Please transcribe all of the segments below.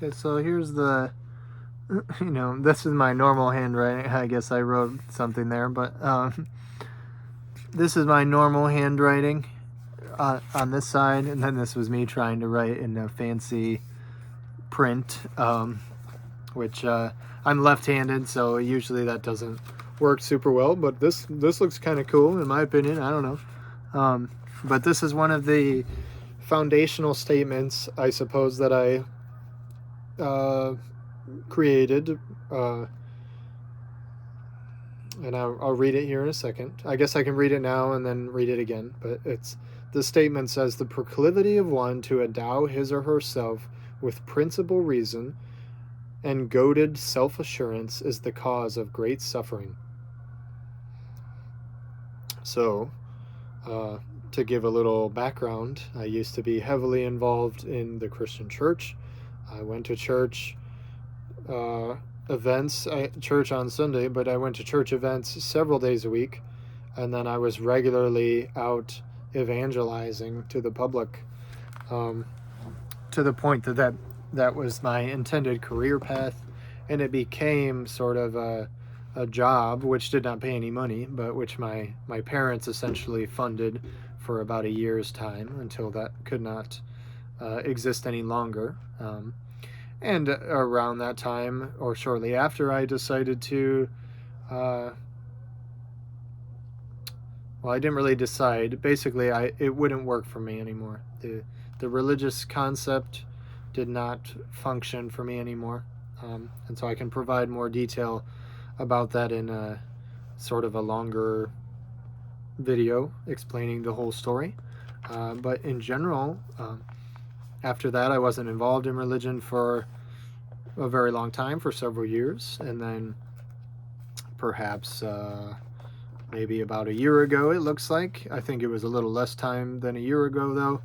Okay, so here's the, this is my normal handwriting. I guess I wrote something there, but this is my normal handwriting on this side, and then this was me trying to write in a fancy print, which I'm left-handed, so usually that doesn't work super well, but this looks kind of cool in my opinion. I don't know. But this is one of the foundational statements, I suppose, that I created, and I'll read it here in a second. I guess I can read it now and then read it again, but the statement says, the proclivity of one to endow his or herself with principal reason and goaded self-assurance is the cause of great suffering. So, to give a little background, I used to be heavily involved in the Christian church. I went to church events, church on Sunday, but I went to church events several days a week, and then I was regularly out evangelizing to the public, to the point that was my intended career path, and it became sort of a job which did not pay any money, but which my parents essentially funded for about a year's time until that could not exist any longer. And around that time, or shortly after, I decided to, well, I didn't really decide. Basically, it wouldn't work for me anymore. The religious concept did not function for me anymore. And so I can provide more detail about that in a sort of a longer video explaining the whole story. But in general, after that, I wasn't involved in religion for a very long time, for several years, and then perhaps maybe about a year ago, it looks like. I think it was a little less time than a year ago, though.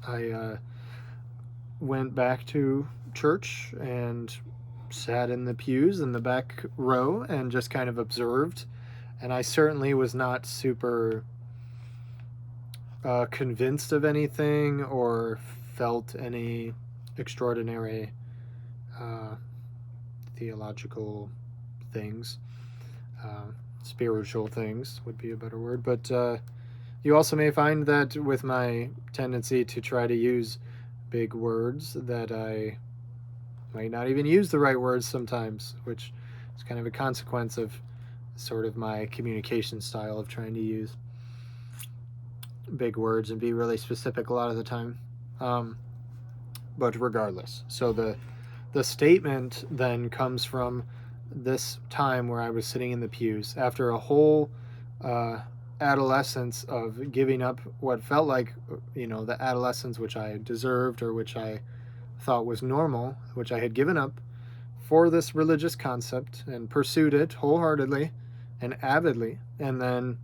I went back to church and sat in the pews in the back row and just kind of observed. And I certainly was not super convinced of anything or felt any extraordinary theological things. Spiritual things would be a better word. But you also may find that with my tendency to try to use big words, that I might not even use the right words sometimes, which is kind of a consequence of sort of my communication style of trying to use big words and be really specific a lot of the time. But regardless, so the statement then comes from this time where I was sitting in the pews after a whole adolescence of giving up what felt like, the adolescence which I deserved or which I thought was normal, which I had given up for this religious concept and pursued it wholeheartedly and avidly, and then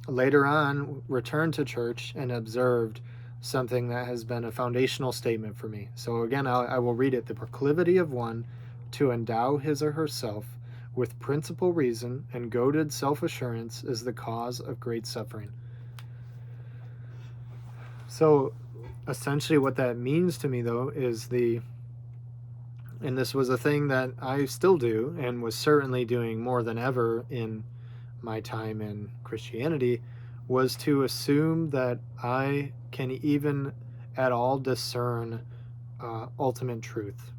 later on returned to church and observed something that has been a foundational statement for me. So again, I will read it. The proclivity of one to endow his or herself with principal reason and goaded self-assurance is the cause of great suffering. So essentially what that means to me, though, is and this was a thing that I still do and was certainly doing more than ever in my time in Christianity, was to assume that I can even at all discern ultimate truth.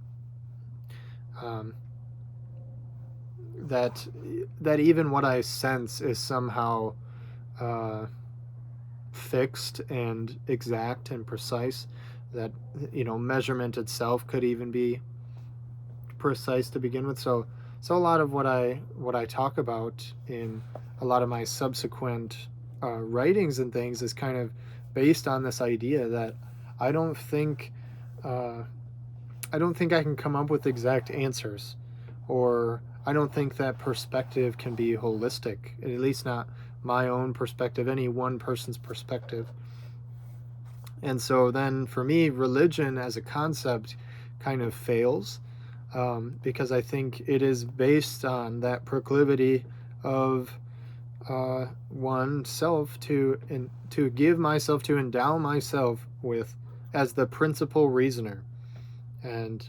That even what I sense is somehow fixed and exact and precise, that measurement itself could even be precise to begin with. So a lot of what I talk about in a lot of my subsequent writings and things is kind of based on this idea that I don't think I can come up with exact answers, or I don't think that perspective can be holistic, at least not my own perspective, any one person's perspective. And so then for me, religion as a concept kind of fails, because I think it is based on that proclivity of oneself to give myself, to endow myself with as the principal reasoner. And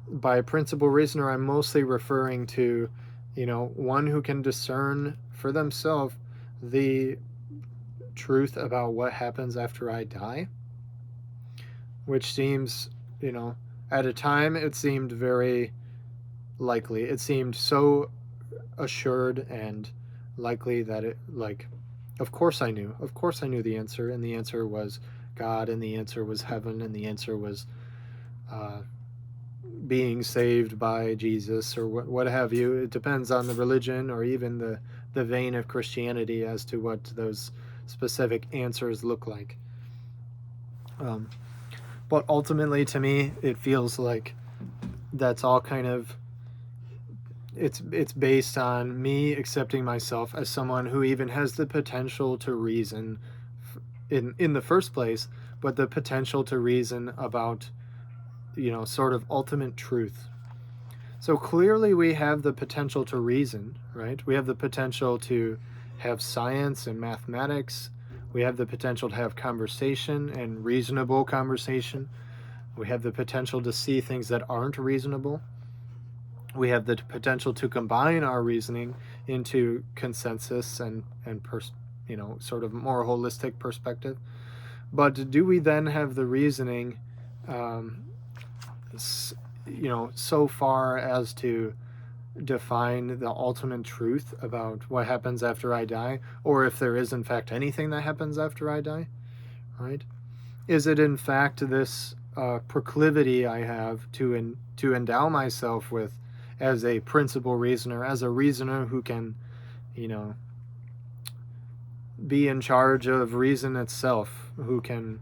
by principal reasoner, I'm mostly referring to, one who can discern for themselves the truth about what happens after I die, which seems, at a time it seemed very likely. It seemed so assured and likely that of course I knew. Of course I knew the answer, and the answer was God, and the answer was heaven, and the answer was uh, being saved by Jesus, or what have you. It depends on the religion or even the vein of Christianity as to what those specific answers look like. Um, but ultimately, to me, it feels like that's all kind of it's based on me accepting myself as someone who even has the potential to reason in the first place, but the potential to reason about sort of ultimate truth. So clearly we have the potential to reason, right? We have the potential to have science and mathematics. We have the potential to have conversation and reasonable conversation. We have the potential to see things that aren't reasonable. We have the potential to combine our reasoning into consensus and sort of more holistic perspective. But do we then have the reasoning, so far as to define the ultimate truth about what happens after I die, or if there is in fact anything that happens after I die, right? Is it in fact this proclivity I have to endow myself with as a principal reasoner, as a reasoner who can, be in charge of reason itself, who can,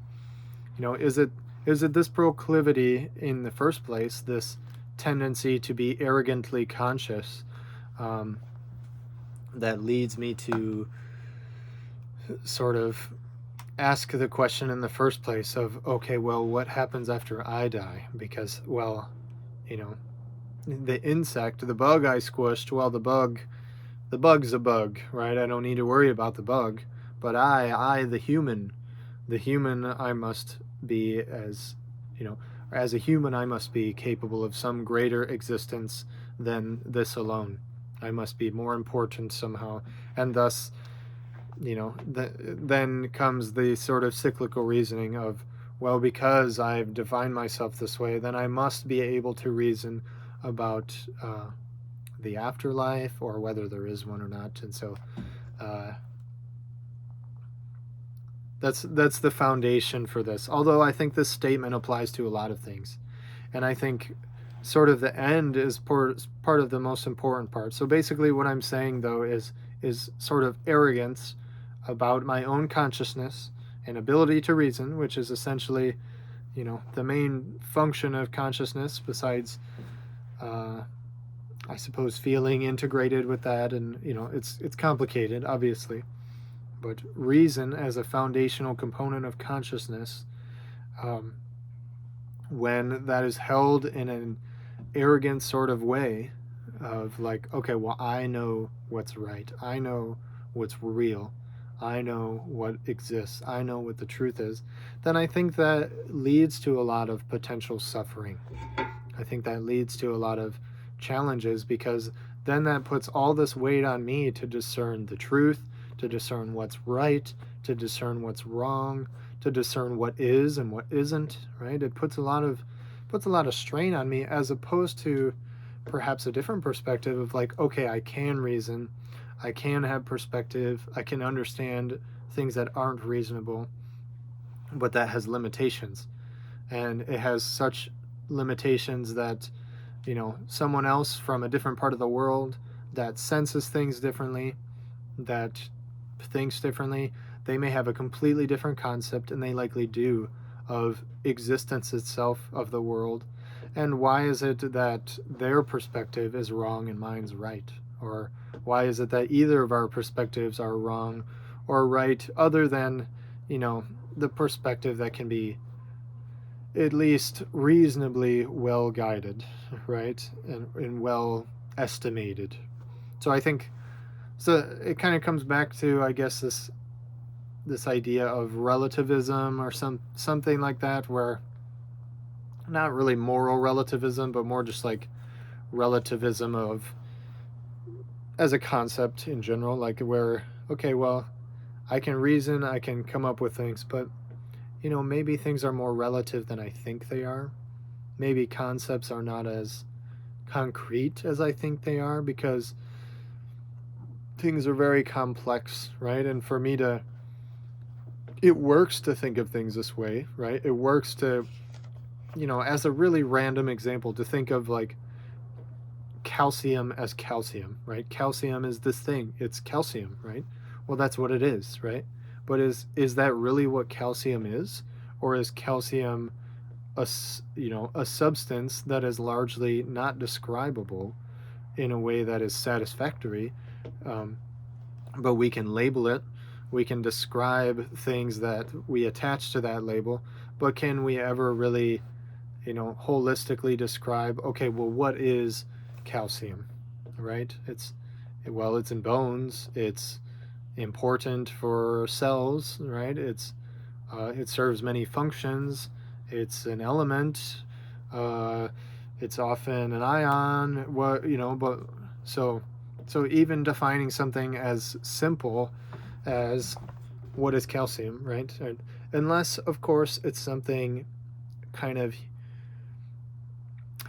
is it this proclivity in the first place, this tendency to be arrogantly conscious, that leads me to sort of ask the question in the first place of, okay, well, what happens after I die? Because, well, the insect, the bug I squished, well, the bug's a bug, right? I don't need to worry about the bug. But the human, I must be as a human, I must be capable of some greater existence than this alone. I must be more important somehow. And thus, then comes the sort of cyclical reasoning of, well, because I've defined myself this way, then I must be able to reason about the afterlife, or whether there is one or not. And so that's the foundation for this. Although I think this statement applies to a lot of things. And I think sort of the end is part of the most important part. So basically what I'm saying, though, is sort of arrogance about my own consciousness and ability to reason, which is essentially, the main function of consciousness, besides, I suppose, feeling integrated with that. And, it's complicated, obviously. But reason as a foundational component of consciousness, when that is held in an arrogant sort of way of like, okay, well, I know what's right. I know what's real. I know what exists. I know what the truth is. Then I think that leads to a lot of potential suffering. I think that leads to a lot of challenges, because then that puts all this weight on me to discern the truth, to discern what's right, to discern what's wrong, to discern what is and what isn't, right? It puts a lot of strain on me, as opposed to perhaps a different perspective of like, okay, I can reason, I can have perspective, I can understand things that aren't reasonable, but that has limitations. And it has such limitations that, someone else from a different part of the world that senses things differently, that thinks differently, they may have a completely different concept, and they likely do, of existence itself, of the world. And why is it that their perspective is wrong and mine's right? Or why is it that either of our perspectives are wrong or right, other than, the perspective that can be at least reasonably well guided, right? And well estimated. So I think, so it kind of comes back to, I guess, this this idea of relativism or something like that, where not really moral relativism, but more just like relativism of as a concept in general, like where, okay, well, I can reason, I can come up with things, but maybe things are more relative than I think they are. Maybe concepts are not as concrete as I think they are, because things are very complex, right? And for me to, it works to think of things this way, right? It works to, as a really random example, to think of like calcium as calcium, right? Calcium is this thing, it's calcium, right? Well, that's what it is, right? But is that really what calcium is? Or is calcium a substance that is largely not describable in a way that is satisfactory, um, but we can label it, we can describe things that we attach to that label, but can we ever really holistically describe, okay, well, what is calcium, right? It's in bones, it's important for cells, right? It serves many functions, it's an element, uh, it's often an ion, but so even defining something as simple as what is calcium, right? Unless of course it's something kind of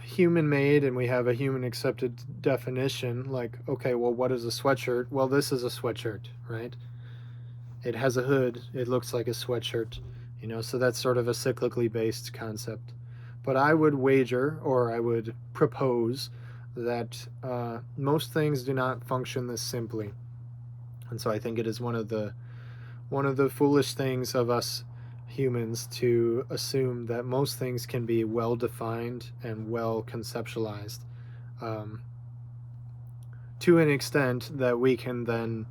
human made and we have a human accepted definition, like, okay, well, what is a sweatshirt? Well, this is a sweatshirt, right? It has a hood, it looks like a sweatshirt, so that's sort of a cyclically based concept. But I would wager, or I would propose, that most things do not function this simply. And so I think it is one of the foolish things of us humans to assume that most things can be well defined and well conceptualized, um, to an extent that we can then,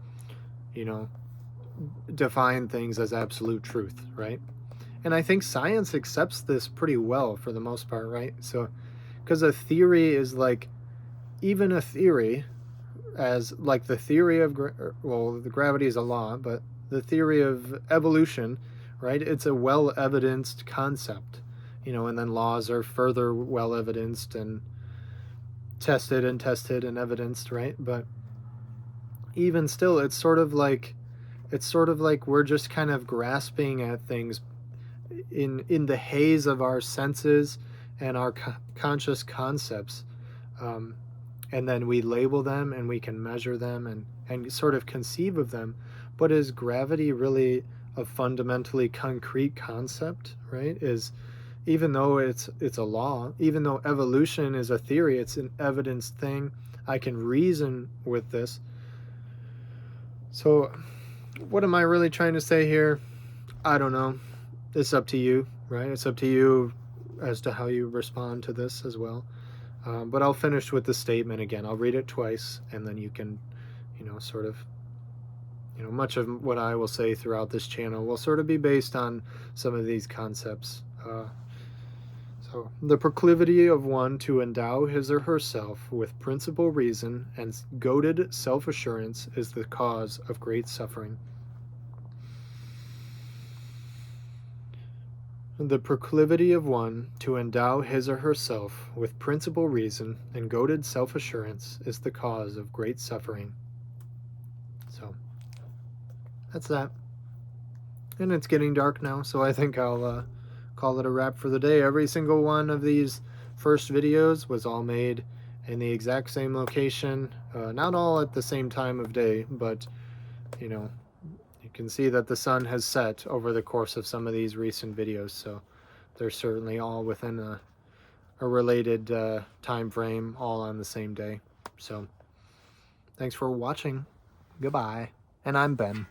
define things as absolute truth, right? And I think science accepts this pretty well for the most part, right? So, because a theory is like, even a theory, as like the theory of, the gravity is a law, but the theory of evolution, right? It's a well evidenced concept, and then laws are further well evidenced and tested and evidenced, right? But even still, it's sort of like we're just kind of grasping at things in the haze of our senses and our conscious concepts, and then we label them and we can measure them and sort of conceive of them. But is gravity really a fundamentally concrete concept, right? Is, even though it's a law, even though evolution is a theory, it's an evidenced thing, I can reason with this. So what am I really trying to say here? I don't know. It's up to you, right? It's up to you as to how you respond to this as well. But I'll finish with the statement again. I'll read it twice, and then you can, sort of, much of what I will say throughout this channel will sort of be based on some of these concepts. So, the proclivity of one to endow his or herself with principal reason and goaded self-assurance is the cause of great suffering. The proclivity of one to endow his or herself with principal reason and goaded self-assurance is the cause of great suffering. So, that's that. And it's getting dark now, so I think I'll call it a wrap for the day. Every single one of these first videos was all made in the exact same location. Not all at the same time of day, but, you can see that the sun has set over the course of some of these recent videos, so they're certainly all within a related time frame, all on the same day. So, thanks for watching. Goodbye. And I'm Ben.